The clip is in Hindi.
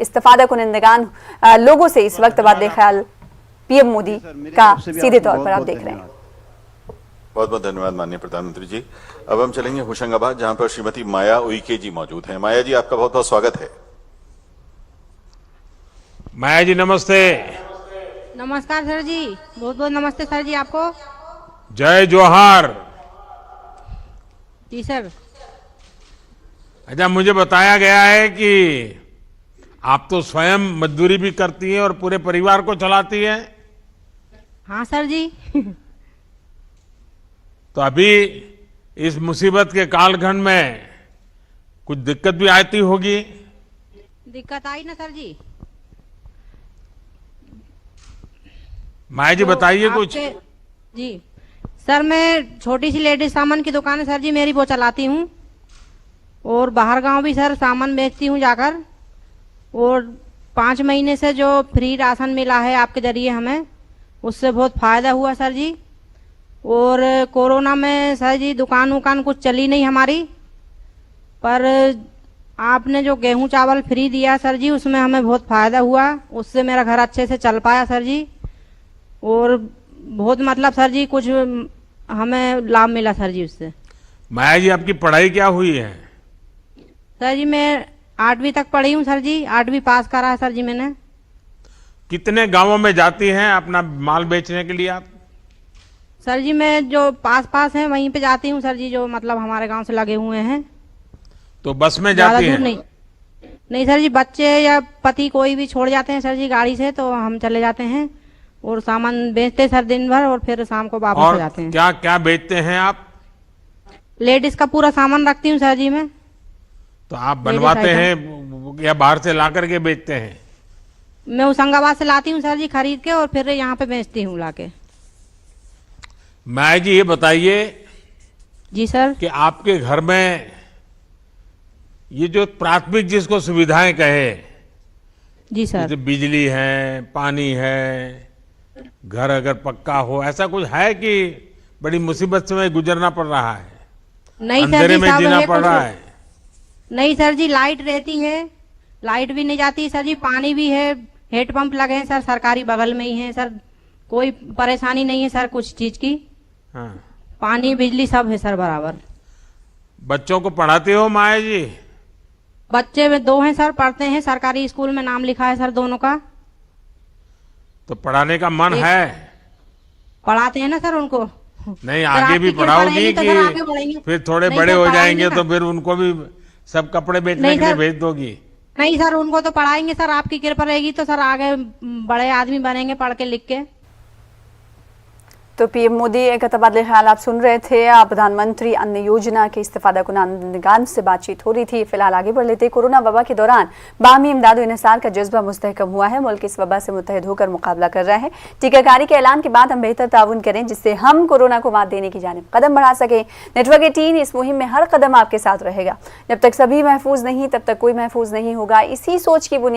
इस्तिफादा कुनिंदगान लोगों से इस वक्त वादे ख्याल पीएम मोदी का सीधे तौर पर आप देख रहे हैं। बहुत बहुत धन्यवाद माननीय प्रधानमंत्री जी। अब हम चलेंगे होशंगाबाद, जहां पर श्रीमती माया उइके जी मौजूद हैं। माया जी, आपका बहुत बहुत स्वागत है। माया जी नमस्ते। नमस्कार सर जी, बहुत बहुत नमस्ते सर जी आपको। जय जोहार। जी सर। अच्छा, मुझे बताया गया है कि आप तो स्वयं मजदूरी भी करती हैं और पूरे परिवार को चलाती हैं। हाँ सर जी। तो अभी इस मुसीबत के कालखंड में कुछ दिक्कत भी आती होगी। दिक्कत आई ना सर जी। माया जी तो बताइए कुछ। जी सर, मैं छोटी सी लेडीज सामान की दुकान है सर जी मेरी, वो चलाती हूँ और बाहर गांव भी सर सामान बेचती हूँ जाकर। और 5 महीने से जो फ्री राशन मिला है आपके जरिए हमें, उससे बहुत फायदा हुआ सर जी। और कोरोना में सर जी दुकान उकान कुछ चली नहीं हमारी, पर आपने जो गेहूं चावल फ्री दिया सर जी, उसमें हमें बहुत फायदा हुआ। उससे मेरा घर अच्छे से चल पाया सर जी। और बहुत मतलब सर जी कुछ हमें लाभ मिला सर जी उससे। माया जी, आपकी पढ़ाई क्या हुई है? सर जी मैं 8वीं तक पढ़ी हूँ सर जी, 8वीं पास करा है सर जी मैंने। कितने गांवों में जाती हैं अपना माल बेचने के लिए आप? सर जी मैं जो पास हैं वहीं पे जाती हूँ सर जी, जो मतलब हमारे गांव से लगे हुए हैं। तो बस में ज्यादा जाती दूर हैं? नहीं सर जी, बच्चे या पति कोई भी छोड़ जाते हैं सर जी गाड़ी से, तो हम चले जाते हैं और सामान बेचते सर दिन भर और फिर शाम को वापस आ जाते हैं। क्या क्या बेचते हैं आप? लेडीज का पूरा सामान रखती हूँ सर जी मैं। तो आप बनवाते हैं या बाहर से ला करके बेचते हैं? मैं होशंगाबाद से लाती हूँ सर जी खरीद के और फिर यहाँ पे बेचती हूँ लाके। माया जी, ये बताइए जी सर। कि आपके घर में ये जो प्राथमिक जिसको सुविधाएं कहे, जी सर। जैसे बिजली है, पानी है, घर अगर पक्का हो, ऐसा कुछ है कि बड़ी मुसीबत से गुजरना पड़ रहा है? नहीं सर अंधेरे जी, में सब जीना है पड़ रहा है? नहीं सर जी, लाइट रहती है, लाइट भी नहीं जाती सर जी, पानी भी है, हेडपंप लगे हैं सर सरकारी बगल में ही है सर, कोई परेशानी नहीं है सर कुछ चीज की। हाँ। पानी बिजली सब है सर बराबर। बच्चों को पढ़ाते हो माया जी? बच्चे में 2 हैं सर, पढ़ते हैं, सरकारी स्कूल में नाम लिखा है सर दोनों का। तो पढ़ाने का मन है? पढ़ाते हैं ना सर उनको। नहीं, सर आगे भी आपकी पढ़ाओगी तो सर आगे कि बढ़ेंगे। फिर थोड़े नहीं बड़े सर, हो पढ़ाएंगे जाएंगे ना। तो फिर उनको भी सब कपड़े बेचने नहीं के लिए सर। भेज दोगी? नहीं सर, उनको तो पढ़ाएंगे सर, आपकी कृपा रहेगी तो सर आगे बड़े आदमी बनेंगे पढ़ के लिख के। तो पीएम मोदी का तबादले ख्याल आप सुन रहे थे। प्रधानमंत्री अन्न योजना के इस्तिफादा कुनिंदगान से बातचीत हो रही थी। फिलहाल आगे बढ़ लेते। कोरोना वबा के दौरान बाहमी इमदाद इंसार का जज्बा मुस्तहकम हुआ है। मुल्क इस वबा से मुत्तहिद होकर मुकाबला कर रहा है। टीकाकारी के ऐलान के बाद हम बेहतर ताउन करें, जिससे हम कोरोना को मात देने की जानिब कदम बढ़ा सकें। नेटवर्क 18 इस मुहिम में हर कदम आपके साथ रहेगा। जब तक सभी महफूज नहीं, तब तक कोई महफूज नहीं होगा। इसी सोच की बुनियाद